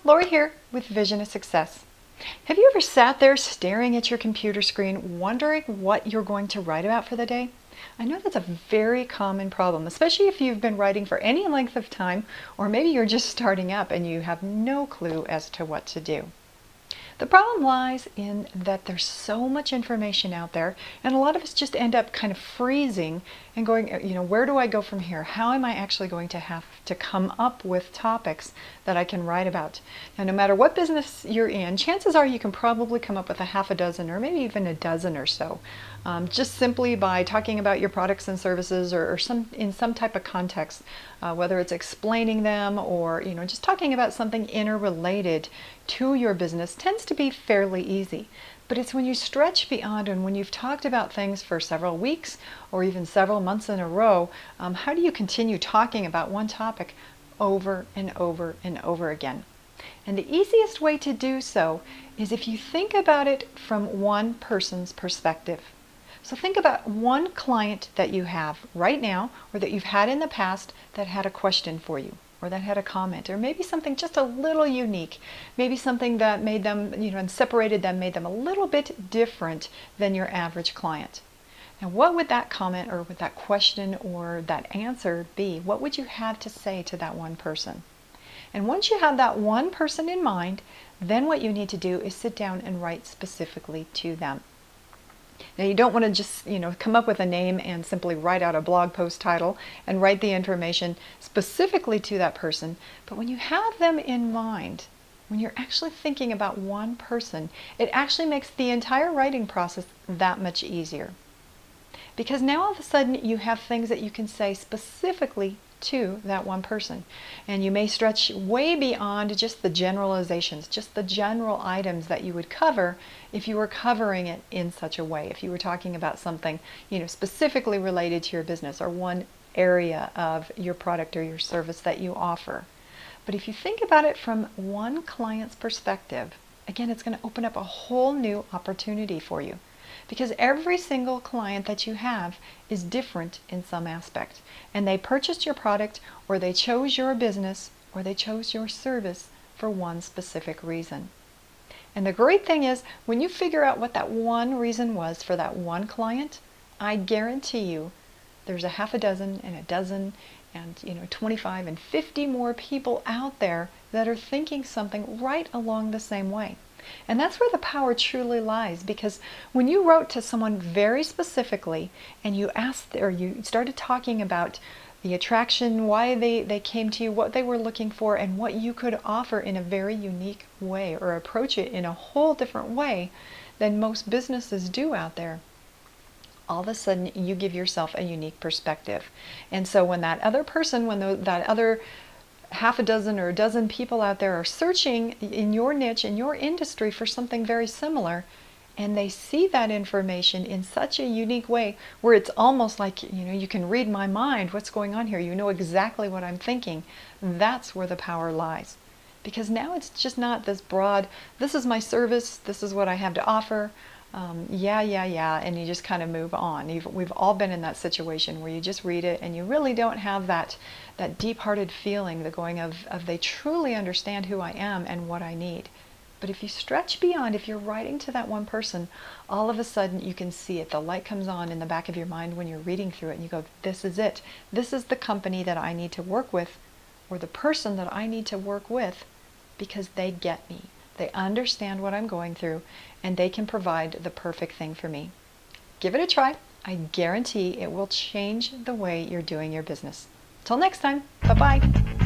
Lori here with Vision of Success. Have you ever sat there staring at your computer screen wondering what you're going to write about for the day? I know that's a very common problem, especially if you've been writing for any length of time, or maybe you're just starting up and you have no clue as to what to do. The problem lies in that there's so much information out there, and a lot of us just end up kind of freezing and going, where do I go from here? How am I actually going to have to come up with topics that I can write about? Now, no matter what business you're in, chances are you can probably come up with a half a dozen or maybe even a dozen or so, just simply by talking about your products and services or in some type of context, whether it's explaining them or just talking about something interrelated to your business tends to be fairly easy. But it's when you stretch beyond and when you've talked about things for several weeks or even several months in a row, how do you continue talking about one topic over and over and over again? And the easiest way to do so is if you think about it from one person's perspective. So think about one client that you have right now or that you've had in the past that had a question for you, or that had a comment, or maybe something just a little unique, maybe something that made them, and separated them, made them a little bit different than your average client. And what would that comment or would that question or that answer be? What would you have to say to that one person? And once you have that one person in mind, then what you need to do is sit down and write specifically to them. Now, you don't want to just, come up with a name and simply write out a blog post title and write the information specifically to that person. But when you have them in mind, when you're actually thinking about one person, it actually makes the entire writing process that much easier. Because now all of a sudden you have things that you can say specifically to that one person. And you may stretch way beyond just the generalizations, just the general items that you would cover if you were covering it in such a way. If you were talking about something, specifically related to your business or one area of your product or your service that you offer. But if you think about it from one client's perspective, again, it's going to open up a whole new opportunity for you. Because every single client that you have is different in some aspect. And they purchased your product, or they chose your business, or they chose your service for one specific reason. And the great thing is, when you figure out what that one reason was for that one client, I guarantee you there's a half a dozen and a dozen and 25 and 50 more people out there that are thinking something right along the same way. And that's where the power truly lies, because when you wrote to someone very specifically and you asked or you started talking about the attraction, why they came to you, what they were looking for, and what you could offer in a very unique way or approach it in a whole different way than most businesses do out there, all of a sudden you give yourself a unique perspective. And so when that other person, that other half a dozen or a dozen people out there are searching in your niche, in your industry for something very similar, and they see that information in such a unique way where it's almost like, you can read my mind, what's going on here, you know exactly what I'm thinking, that's where the power lies. Because now it's just not this broad, this is my service, this is what I have to offer, and you just kind of move on. We've all been in that situation where you just read it and you really don't have that deep-hearted feeling, the going of they truly understand who I am and what I need. But if you stretch beyond, if you're writing to that one person, all of a sudden you can see it. The light comes on in the back of your mind when you're reading through it and you go, this is it. This is the company that I need to work with, or the person that I need to work with, because they get me. They understand what I'm going through, and they can provide the perfect thing for me. Give it a try. I guarantee it will change the way you're doing your business. Till next time, bye-bye.